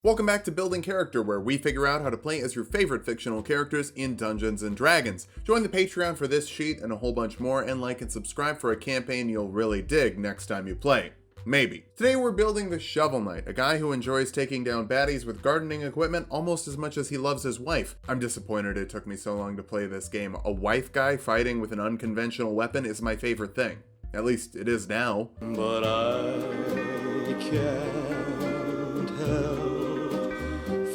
Welcome back to Building Character, where we figure out how to play as your favorite fictional characters in Dungeons & Dragons. Join the Patreon for this sheet and a whole bunch more, and like and subscribe for a campaign you'll really dig next time you play. Maybe. Today we're building the Shovel Knight, a guy who enjoys taking down baddies with gardening equipment almost as much as he loves his wife. I'm disappointed it took me so long to play this game. A wife guy fighting with an unconventional weapon is my favorite thing. At least it is now. But I can't help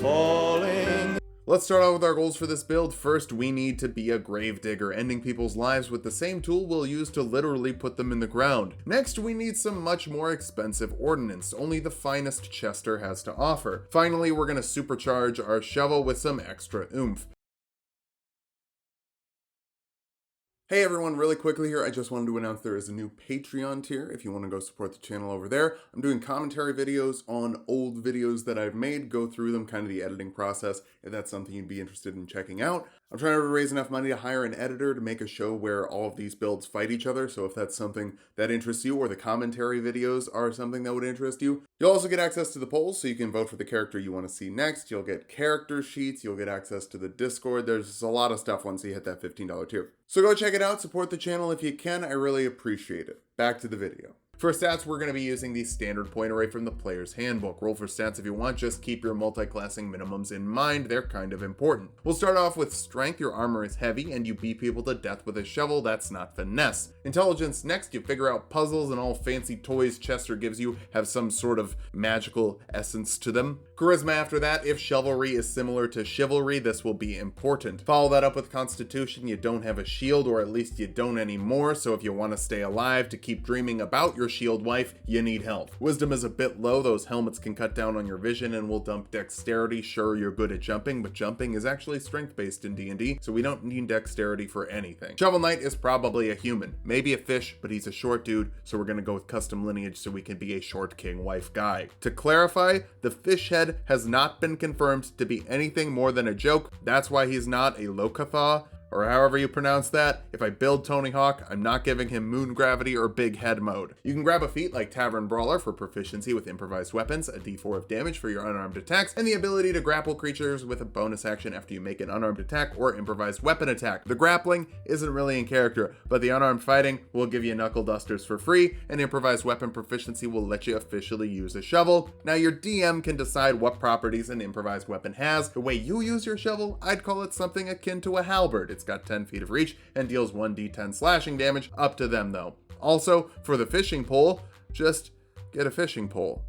falling. Let's start out with our goals for this build. First, we need to be a gravedigger, ending people's lives with the same tool we'll use to literally put them in the ground. Next, we need some much more expensive ordnance, only the finest Chester has to offer. Finally, we're going to supercharge our shovel with some extra oomph. Hey everyone, really quickly here, I just wanted to announce there is a new Patreon tier if you want to go support the channel over there. I'm doing commentary videos on old videos that I've made, go through them, kind of the editing process, if that's something you'd be interested in checking out. I'm trying to raise enough money to hire an editor to make a show where all of these builds fight each other, so if that's something that interests you, or the commentary videos are something that would interest you. You'll also get access to the polls, so you can vote for the character you want to see next. You'll get character sheets, you'll get access to the Discord. There's a lot of stuff once you hit that $15 tier. So go check it out, support the channel if you can, I really appreciate it. Back to the video. For stats, we're going to be using the standard point array from the player's handbook. Roll for stats if you want, just keep your multi-classing minimums in mind, they're kind of important. We'll start off with strength. Your armor is heavy and you beat people to death with a shovel, that's not finesse. Intelligence next, you figure out puzzles and all fancy toys Chester gives you have some sort of magical essence to them. Charisma after that, if chivalry is similar to chivalry, this will be important. Follow that up with constitution. You don't have a shield, or at least you don't anymore, so if you want to stay alive to keep dreaming about your shield wife, you need health. Wisdom is a bit low, those helmets can cut down on your vision and will dump dexterity. Sure, you're good at jumping, but jumping is actually strength based in D&D, so we don't need dexterity for anything. Shovel Knight is probably a human, maybe a fish, but he's a short dude, so we're gonna go with custom lineage so we can be a short king wife guy. To clarify, the fish head has not been confirmed to be anything more than a joke. That's why he's not a Lokatha, or however you pronounce that. If I build Tony Hawk, I'm not giving him moon gravity or big head mode. You can grab a feat like Tavern Brawler for proficiency with improvised weapons, a d4 of damage for your unarmed attacks, and the ability to grapple creatures with a bonus action after you make an unarmed attack or improvised weapon attack. The grappling isn't really in character, but the unarmed fighting will give you knuckle dusters for free, and improvised weapon proficiency will let you officially use a shovel. Now your DM can decide what properties an improvised weapon has. The way you use your shovel, I'd call it something akin to a halberd. It's got 10 feet of reach and deals 1d10 slashing damage, up to them though. Also, for the fishing pole, just get a fishing pole.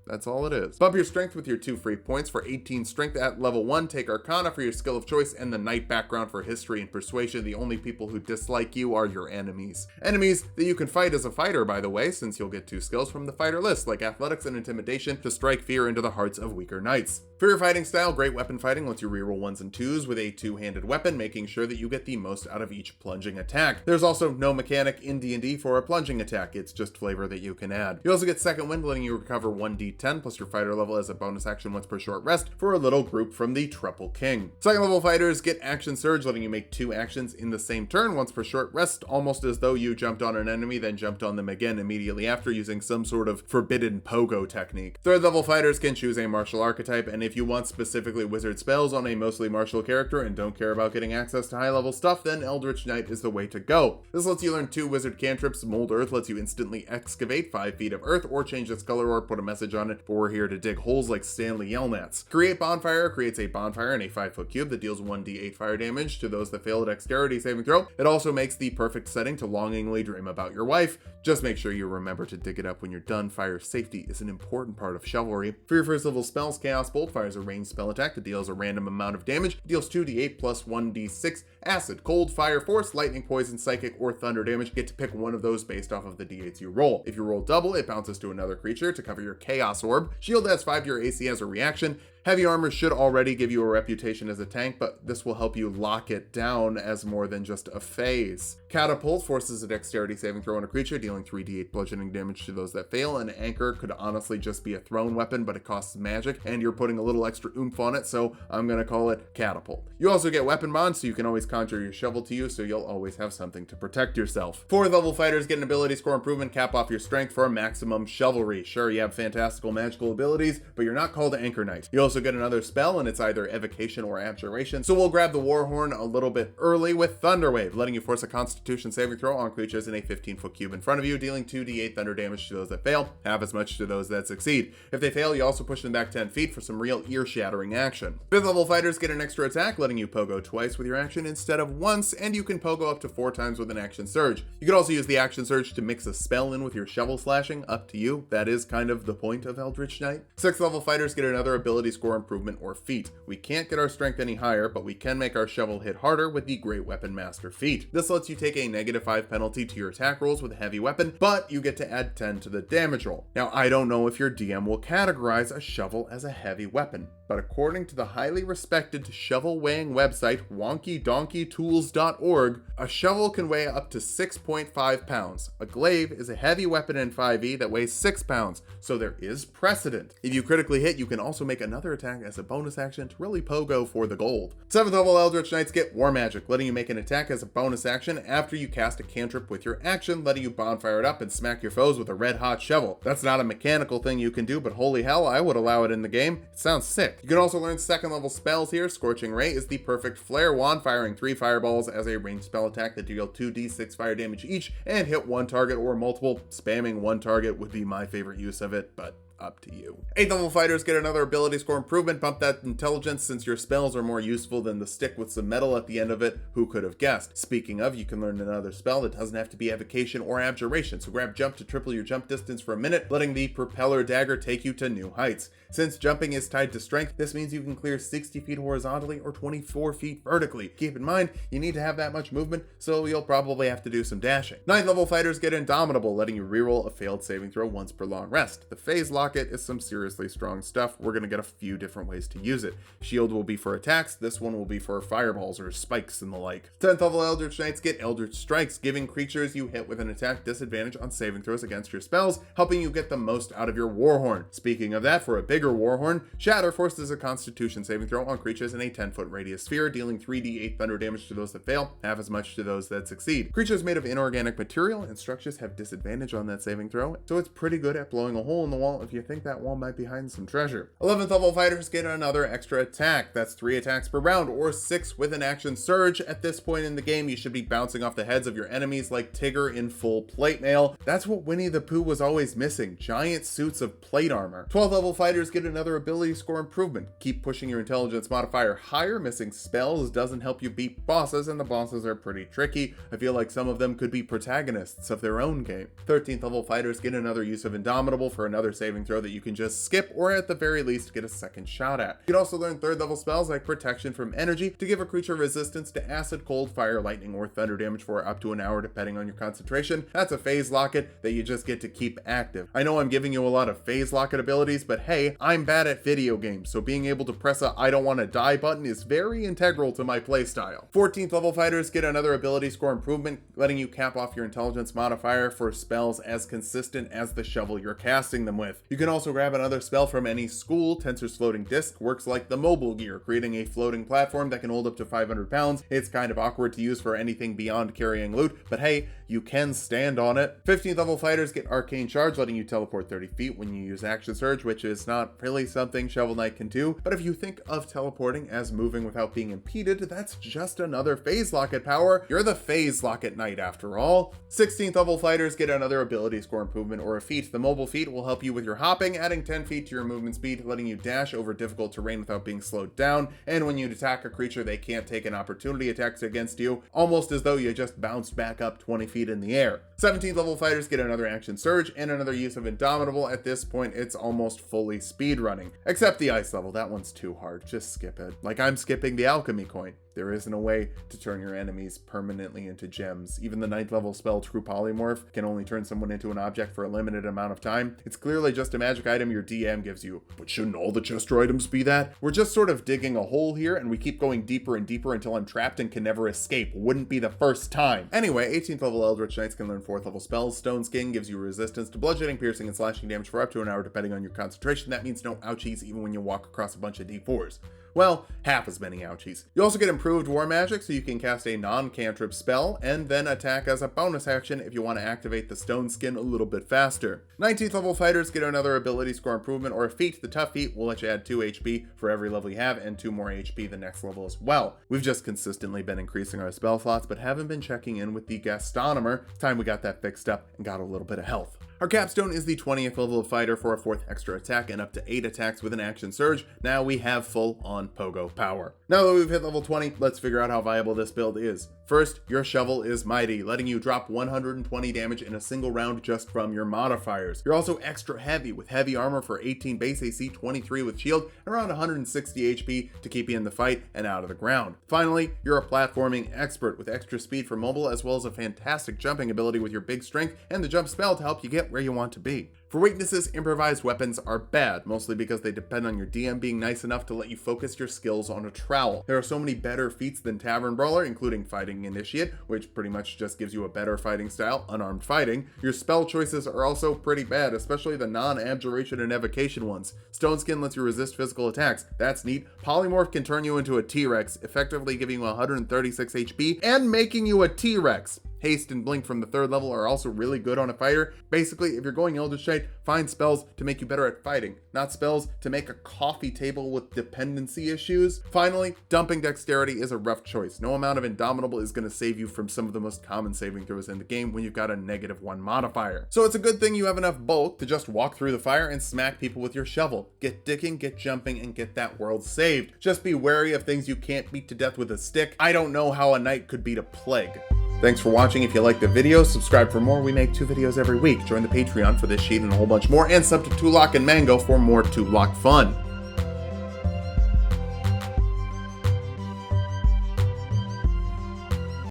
That's all it is. Bump your strength with your 2 free points for 18 strength at level 1. Take Arcana for your skill of choice and the Knight background for history and persuasion. The only people who dislike you are your enemies. Enemies that you can fight as a fighter, by the way, since you'll get 2 skills from the fighter list, like athletics and intimidation, to strike fear into the hearts of weaker knights. For your fighting style, great weapon fighting lets you reroll 1s and 2s with a 2-handed weapon, making sure that you get the most out of each plunging attack. There's also no mechanic in D&D for a plunging attack, it's just flavor that you can add. You also get second wind, letting you recover 1d10 plus your fighter level as a bonus action once per short rest for a little group from the Triple King. Second level fighters get action surge, letting you make 2 actions in the same turn once per short rest, almost as though you jumped on an enemy then jumped on them again immediately after, using some sort of forbidden pogo technique. Third level fighters can choose a martial archetype, and if you want specifically wizard spells on a mostly martial character and don't care about getting access to high level stuff, then Eldritch Knight is the way to go. This lets you learn 2 wizard cantrips. Mold Earth lets you instantly excavate 5 feet of earth or change its color or put a message on it, but we're here to dig holes like Stanley Yelnats. Create Bonfire creates a bonfire in a 5-foot cube that deals 1d8 fire damage to those that fail a dexterity saving throw. It also makes the perfect setting to longingly dream about your wife. Just make sure you remember to dig it up when you're done. Fire safety is an important part of Shovelry. For your first level spells, Chaos Bolt fires a ranged spell attack that deals a random amount of damage. It deals 2d8 plus 1d6 acid, cold, fire, force, lightning, poison, psychic, or thunder damage. You get to pick one of those based off of the d8s you roll. If you roll double, it bounces to another creature to cover your Chaos Orb. Shield adds 5 to your AC as a reaction. Heavy armor should already give you a reputation as a tank, but this will help you lock it down as more than just a phase. Catapult forces a dexterity saving throw on a creature, dealing 3d8 bludgeoning damage to those that fail, and Anchor could honestly just be a thrown weapon, but it costs magic, and you're putting a little extra oomph on it, so I'm gonna call it Catapult. You also get Weapon Bond, so you can always conjure your shovel to you, so you'll always have something to protect yourself. 4th level fighters get an ability score improvement, cap off your strength for maximum Shovelry. Sure, you have fantastical magical abilities, but you're not called Anchor Knight. You also get another spell, and it's either Evocation or Abjuration, so we'll grab the Warhorn a little bit early with Thunderwave, letting you force a Constitution saving throw on creatures in a 15-foot cube in front of you, dealing 2d8 thunder damage to those that fail, half as much to those that succeed. If they fail, you also push them back 10 feet for some real ear-shattering action. 5th level fighters get an extra attack, letting you pogo twice with your action instead of once, and you can pogo up to 4 times with an action surge. You could also use the action surge to mix a spell in with your shovel slashing, up to you. That is kind of the point of Eldritch Knight. 6th level fighters get another ability score improvement or feat. We can't get our strength any higher, but we can make our shovel hit harder with the Great Weapon Master feat. This lets you take a -5 penalty to your attack rolls with a heavy weapon, but you get to add 10 to the damage roll. Now, I don't know if your DM will categorize a shovel as a heavy weapon, but according to the highly respected shovel weighing website wonkydonkeytools.org, a shovel can weigh up to 6.5 pounds. A glaive is a heavy weapon in 5e that weighs 6 pounds, so there is precedent. If you critically hit, you can also make another attack as a bonus action to really pogo for the gold. 7th level Eldritch Knights get War Magic, letting you make an attack as a bonus action after you cast a cantrip with your action, letting you bonfire it up and smack your foes with a red hot shovel. That's not a mechanical thing you can do, but holy hell, I would allow it in the game. It sounds sick. You can also learn 2nd level spells here. Scorching Ray is the perfect flare wand, firing 3 fireballs as a ranged spell attack that deal 2d6 fire damage each and hit one target or multiple. Spamming one target would be my favorite use of it, but up to you. 8th level fighters get another ability score improvement, bump that intelligence since your spells are more useful than the stick with some metal at the end of it. Who could have guessed? Speaking of, you can learn another spell that doesn't have to be Evocation or Abjuration, so grab Jump to triple your jump distance for a minute, letting the Propeller Dagger take you to new heights. Since jumping is tied to strength, this means you can clear 60 feet horizontally or 24 feet vertically. Keep in mind, you need to have that much movement, so you'll probably have to do some dashing. 9th level fighters get Indomitable, letting you reroll a failed saving throw once per long rest. The Phase Locket is some seriously strong stuff. We're going to get a few different ways to use it. Shield will be for attacks, this one will be for fireballs or spikes and the like. 10th level Eldritch Knights get Eldritch Strikes, giving creatures you hit with an attack disadvantage on saving throws against your spells, helping you get the most out of your Warhorn. Speaking of that, for a bigger Warhorn, Shatter forces a Constitution saving throw on creatures in a 10-foot radius sphere, dealing 3d8 thunder damage to those that fail, half as much to those that succeed. Creatures made of inorganic material and structures have disadvantage on that saving throw, so it's pretty good at blowing a hole in the wall if you think that wall might be hiding some treasure. 11th level fighters get another extra attack. That's 3 attacks per round, or 6 with an action surge. At this point in the game, you should be bouncing off the heads of your enemies like Tigger in full plate mail. That's what Winnie the Pooh was always missing, giant suits of plate armor. 12th level fighters get another ability score improvement. Keep pushing your intelligence modifier higher. Missing spells doesn't help you beat bosses, and the bosses are pretty tricky. I feel like some of them could be protagonists of their own game. 13th level fighters get another use of Indomitable for another saving throw that you can just skip, or at the very least get a second shot at. You can also learn 3rd level spells like Protection from Energy to give a creature resistance to acid, cold, fire, lightning, or thunder damage for up to an hour depending on your concentration. That's a Phase Locket that you just get to keep active. I know I'm giving you a lot of Phase Locket abilities, but hey, I'm bad at video games, so being able to press a I don't want to die button is very integral to my playstyle. 14th level fighters get another ability score improvement, letting you cap off your intelligence modifier for spells as consistent as the shovel you're casting them with. You can also grab another spell from any school. Tensor's floating disc works like the mobile gear, creating a floating platform that can hold up to 500 pounds. It's kind of awkward to use for anything beyond carrying loot, but hey, you can stand on it. 15th level fighters get Arcane Charge, letting you teleport 30 feet when you use Action Surge, which is not really something Shovel Knight can do, but if you think of teleporting as moving without being impeded, that's just another Phase Locket power. You're the Phase Locket Knight after all. 16th level fighters get another ability score improvement or a feat. The mobile feat will help you with your hopping, adding 10 feet to your movement speed, letting you dash over difficult terrain without being slowed down, and when you attack a creature, they can't take an opportunity attack against you, almost as though you just bounced back up 20 feet in the air. 17th level fighters get another action surge and another use of Indomitable. At this point, it's almost fully speed running. Except the ice level, that one's too hard, just skip it. Like I'm skipping the alchemy coin. There isn't a way to turn your enemies permanently into gems. Even the 9th level spell True Polymorph can only turn someone into an object for a limited amount of time. It's clearly just a magic item your DM gives you. But shouldn't all the Chester items be that? We're just sort of digging a hole here, and we keep going deeper and deeper until I'm trapped and can never escape. Wouldn't be the first time. Anyway, 18th level Eldritch Knights can learn 4th level spells. Stone Skin gives you resistance to bludgeoning, piercing, and slashing damage for up to an hour depending on your concentration. That means no ouchies even when you walk across a bunch of D4s. Well, half as many ouchies. You also get improved war magic, so you can cast a non-cantrip spell and then attack as a bonus action if you want to activate the Stone Skin a little bit faster. 19th level fighters get another ability score improvement or a feat. The tough feat will let you add 2 HP for every level you have and 2 more HP the next level as well. We've just consistently been increasing our spell slots but haven't been checking in with the Gastonomer. It's time we got that fixed up and got a little bit of health. Our capstone is the 20th level of fighter for a 4th extra attack and up to 8 attacks with an action surge. Now we have full on pogo power. Now that we've hit level 20, let's figure out how viable this build is. First, your shovel is mighty, letting you drop 120 damage in a single round just from your modifiers. You're also extra heavy with heavy armor for 18 base AC, 23 with shield, and around 160 HP to keep you in the fight and out of the ground. Finally, you're a platforming expert with extra speed for mobile as well as a fantastic jumping ability with your big strength and the jump spell to help you get where you want to be. For weaknesses, improvised weapons are bad, mostly because they depend on your DM being nice enough to let you focus your skills on a trowel. There are so many better feats than Tavern Brawler, including Fighting Initiate, which pretty much just gives you a better fighting style, unarmed fighting. Your spell choices are also pretty bad, especially the non-abjuration and evocation ones. Stone Skin lets you resist physical attacks. That's neat. Polymorph can turn you into a T-Rex, effectively giving you 136 HP and making you a T-Rex. Haste and Blink from the 3rd level are also really good on a fighter. Basically, if you're going Eldritch Knight, find spells to make you better at fighting, not spells to make a coffee table with dependency issues. Finally, dumping dexterity is a rough choice. No amount of Indomitable is going to save you from some of the most common saving throws in the game when you've got a -1 modifier. So it's a good thing you have enough bulk to just walk through the fire and smack people with your shovel. Get dicking, get jumping, and get that world saved. Just be wary of things you can't beat to death with a stick. I don't know how a knight could beat a plague. Thanks for watching. If you liked the video, subscribe for more. We make 2 videos every week. Join the Patreon for this sheet and a whole bunch more, and sub to Tulok and Mango for more Tulok fun.